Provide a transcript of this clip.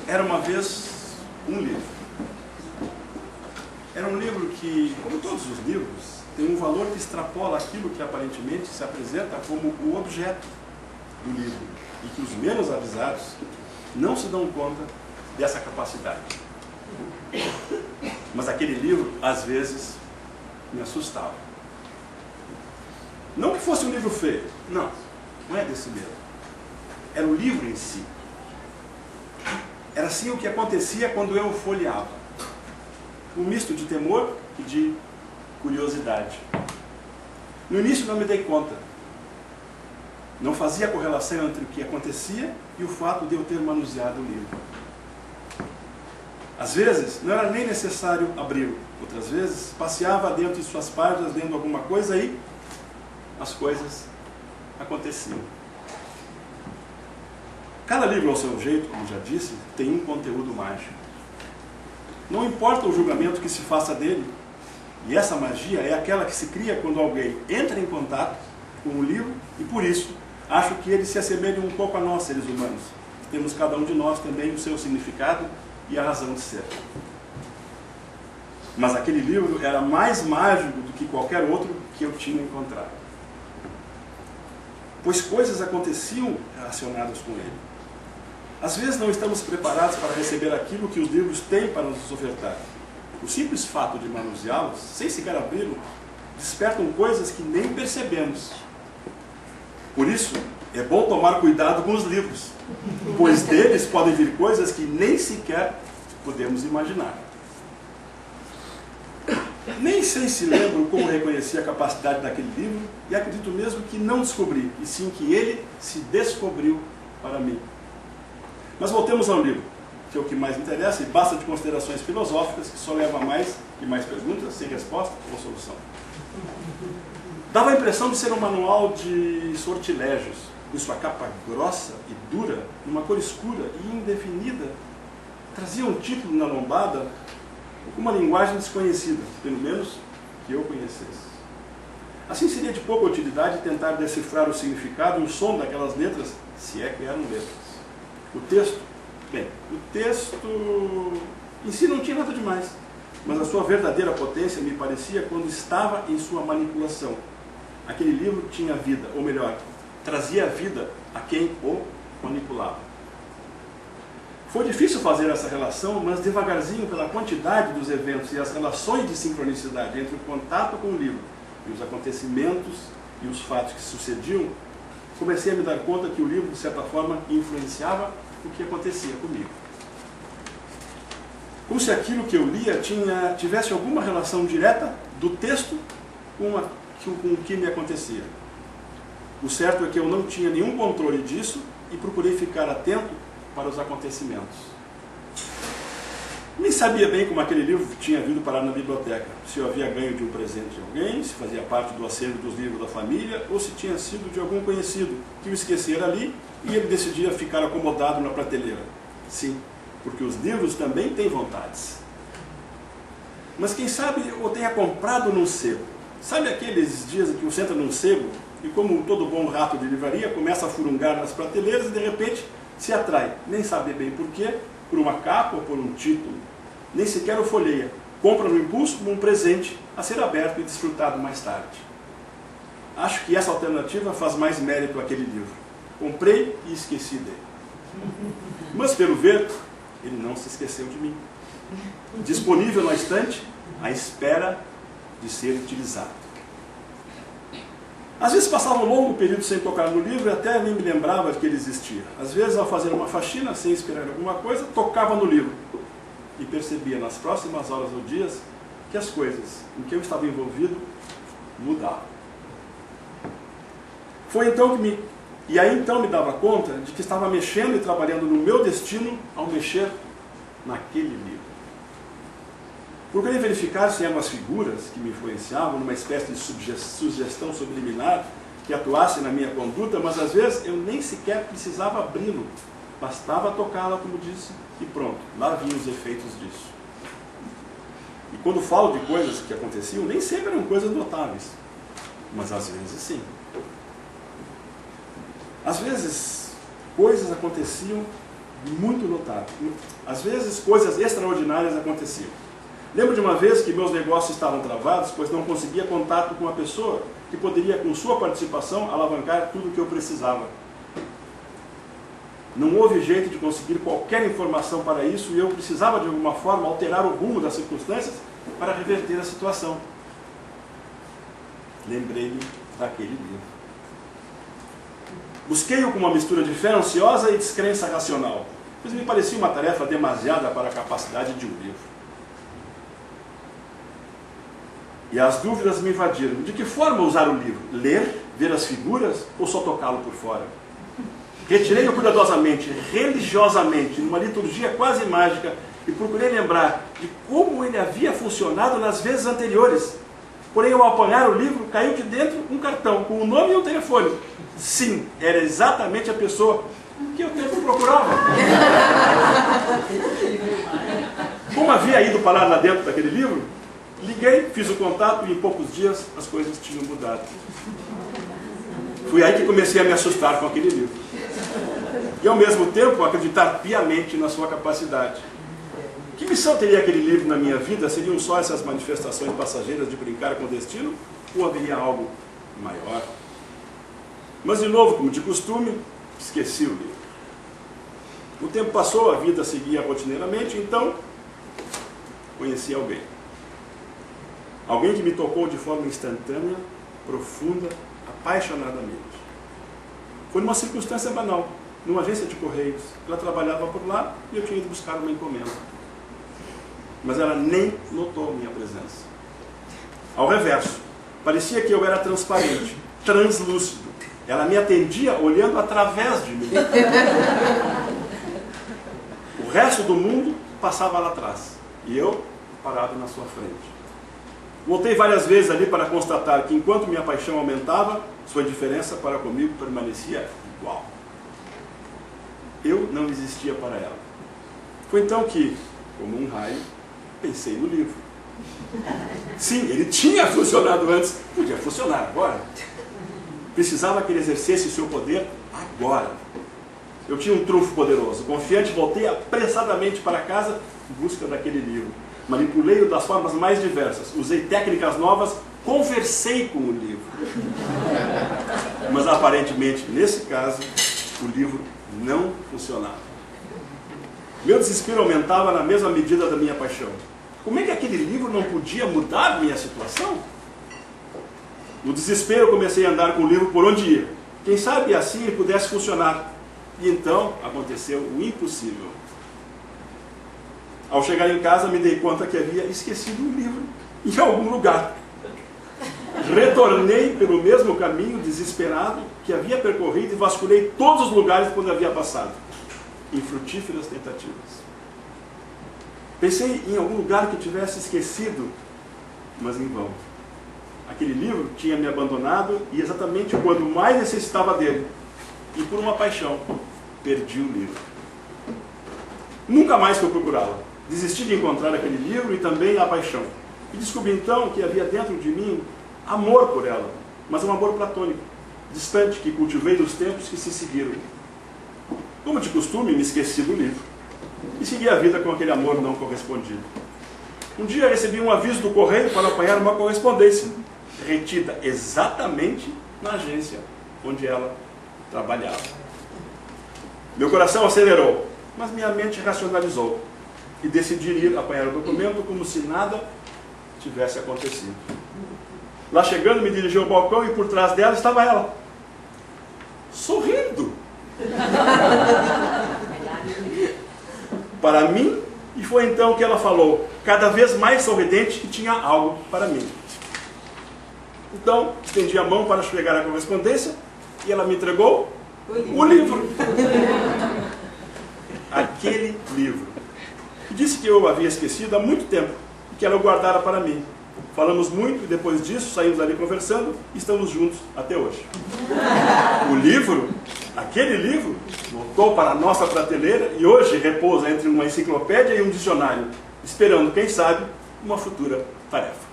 Era uma vez um livro. Era um livro que, como todos os livros, tem um valor que extrapola aquilo que aparentemente se apresenta como o objeto do livro, e que os menos avisados não se dão conta dessa capacidade. Mas aquele livro, às vezes, me assustava. Não que fosse um livro feio, não é desse medo. Era o livro em si. Era assim o que acontecia quando eu o folheava. Um misto de temor e de curiosidade. No início não me dei conta. Não fazia correlação entre o que acontecia e o fato de eu ter manuseado o livro. Às vezes, não era nem necessário abri-lo. Outras vezes, passeava dentro de suas páginas, lendo alguma coisa e as coisas aconteciam. Cada livro, ao seu jeito, como já disse, tem um conteúdo mágico. Não importa o julgamento que se faça dele, e essa magia é aquela que se cria quando alguém entra em contato com o livro, e por isso, acho que ele se assemelha um pouco a nós, seres humanos. Temos cada um de nós também o seu significado e a razão de ser. Mas aquele livro era mais mágico do que qualquer outro que eu tinha encontrado. Pois coisas aconteciam relacionadas com ele. Às vezes não estamos preparados para receber aquilo que os livros têm para nos ofertar. O simples fato de manuseá-los, sem sequer abri-lo, despertam coisas que nem percebemos. Por isso, é bom tomar cuidado com os livros, pois deles podem vir coisas que nem sequer podemos imaginar. Nem sei se lembro como reconheci a capacidade daquele livro, e acredito mesmo que não descobri, e sim que ele se descobriu para mim. Mas voltemos ao livro, que é o que mais interessa, e basta de considerações filosóficas, que só leva a mais e mais perguntas, sem resposta ou solução. Dava a impressão de ser um manual de sortilégios, com sua capa grossa e dura, numa cor escura e indefinida. Trazia um título na lombada com uma linguagem desconhecida, pelo menos que eu conhecesse. Assim seria de pouca utilidade tentar decifrar o significado e o som daquelas letras, se é que eram letras. O texto, bem, o texto em si não tinha nada demais, mas a sua verdadeira potência me parecia quando estava em sua manipulação. Aquele livro tinha vida, ou melhor, trazia vida a quem o manipulava. Foi difícil fazer essa relação, mas devagarzinho, pela quantidade dos eventos e as relações de sincronicidade entre o contato com o livro e os acontecimentos e os fatos que sucediam, comecei a me dar conta que o livro, de certa forma, influenciava o que acontecia comigo. Como se aquilo que eu lia tivesse alguma relação direta do texto com o que me acontecia. O certo é que eu não tinha nenhum controle disso e procurei ficar atento para os acontecimentos. Nem sabia bem como aquele livro tinha vindo parar na biblioteca, se eu havia ganho de um presente de alguém, se fazia parte do acervo dos livros da família, ou se tinha sido de algum conhecido que o esquecera ali e ele decidia ficar acomodado na prateleira. Sim, porque os livros também têm vontades. Mas quem sabe o tenha comprado num sebo. Sabe aqueles dias em que você entra num sebo e, como todo bom rato de livraria, começa a furungar nas prateleiras e de repente se atrai, nem sabe bem porquê, por uma capa ou por um título, nem sequer o folheia, compra no impulso como um presente a ser aberto e desfrutado mais tarde. Acho que essa alternativa faz mais mérito àquele livro. Comprei e esqueci dele. Mas, pelo ver, ele não se esqueceu de mim. Disponível na estante, à espera de ser utilizado. Às vezes passava um longo período sem tocar no livro e até nem me lembrava que ele existia. Às vezes, ao fazer uma faxina, sem esperar alguma coisa, tocava no livro. E percebia nas próximas horas ou dias que as coisas em que eu estava envolvido mudavam. Aí então me dava conta de que estava mexendo e trabalhando no meu destino ao mexer naquele livro. Procurei verificar se eram as figuras que me influenciavam numa espécie de sugestão subliminar que atuasse na minha conduta, mas às vezes eu nem sequer precisava abri-lo. Bastava tocá-la, como disse, e pronto, lá vinham os efeitos disso. E quando falo de coisas que aconteciam, nem sempre eram coisas notáveis, mas às vezes sim. Às vezes, coisas aconteciam muito notável. Às vezes, coisas extraordinárias aconteciam. Lembro de uma vez que meus negócios estavam travados, pois não conseguia contato com uma pessoa que poderia, com sua participação, alavancar tudo o que eu precisava. Não houve jeito de conseguir qualquer informação para isso e eu precisava, de alguma forma, alterar o rumo das circunstâncias para reverter a situação. Lembrei-me daquele livro. Busquei-o com uma mistura de fé ansiosa e descrença racional, pois me parecia uma tarefa demasiada para a capacidade de um livro. E as dúvidas me invadiram. De que forma usar o livro? Ler, ver as figuras ou só tocá-lo por fora? Retirei-o cuidadosamente, religiosamente, numa liturgia quase mágica, e procurei lembrar de como ele havia funcionado nas vezes anteriores. Porém, ao apanhar o livro, caiu de dentro um cartão com o nome e o telefone. Sim, era exatamente a pessoa que eu tanto procurava. Como havia ido parar lá dentro daquele livro, liguei, fiz o contato e em poucos dias as coisas tinham mudado. Fui aí que comecei a me assustar com aquele livro. E ao mesmo tempo acreditar piamente na sua capacidade. Que missão teria aquele livro na minha vida? Seriam só essas manifestações passageiras de brincar com o destino? Ou haveria algo maior? Mas de novo, como de costume, esqueci o livro. O tempo passou, a vida seguia rotineiramente, então conheci alguém. Alguém que me tocou de forma instantânea, profunda, apaixonadamente. Foi numa circunstância banal, numa agência de correios. Ela trabalhava por lá e eu tinha ido buscar uma encomenda. Mas ela nem notou minha presença. Ao reverso, parecia que eu era transparente, translúcido. Ela me atendia olhando através de mim. O resto do mundo passava lá atrás e eu parado na sua frente. Voltei várias vezes ali para constatar que enquanto minha paixão aumentava, sua indiferença para comigo permanecia igual. Eu não existia para ela. Foi então que, como um raio, pensei no livro. Sim, ele tinha funcionado antes, podia funcionar agora. Precisava que ele exercesse o seu poder agora. Eu tinha um trunfo poderoso. Confiante, voltei apressadamente para casa em busca daquele livro. Manipulei-o das formas mais diversas. Usei técnicas novas, conversei com o livro. Mas aparentemente, nesse caso, o livro não funcionava. Meu desespero aumentava na mesma medida da minha paixão. Como é que aquele livro não podia mudar minha situação? No desespero, comecei a andar com o livro por onde ia. Quem sabe assim ele pudesse funcionar. E então aconteceu o impossível. Ao chegar em casa, me dei conta que havia esquecido o livro em algum lugar. Retornei pelo mesmo caminho desesperado que havia percorrido e vasculhei todos os lugares por onde havia passado. Infrutíferas tentativas. Pensei em algum lugar que tivesse esquecido, mas em vão. Aquele livro tinha me abandonado e exatamente quando mais necessitava dele, e por uma paixão, perdi o livro. Nunca mais fui procurá-lo. Desisti de encontrar aquele livro e também a paixão. E descobri então que havia dentro de mim amor por ela, mas um amor platônico, distante, que cultivei nos tempos que se seguiram. Como de costume, me esqueci do livro e segui a vida com aquele amor não correspondido. Um dia recebi um aviso do correio para apanhar uma correspondência, retida exatamente na agência onde ela trabalhava. Meu coração acelerou, mas minha mente racionalizou e decidi ir apanhar o documento como se nada tivesse acontecido. Lá chegando, me dirigi ao balcão e por trás dela estava ela, sorrindo para mim, e foi então que ela falou, cada vez mais sorridente, que tinha algo para mim. Então, estendi a mão para chegar à correspondência e ela me entregou o livro. Aquele livro. E disse que eu havia esquecido há muito tempo e que ela o guardara para mim. Falamos muito e depois disso saímos ali conversando e estamos juntos até hoje. O livro, aquele livro, voltou para a nossa prateleira e hoje repousa entre uma enciclopédia e um dicionário, esperando, quem sabe, uma futura tarefa.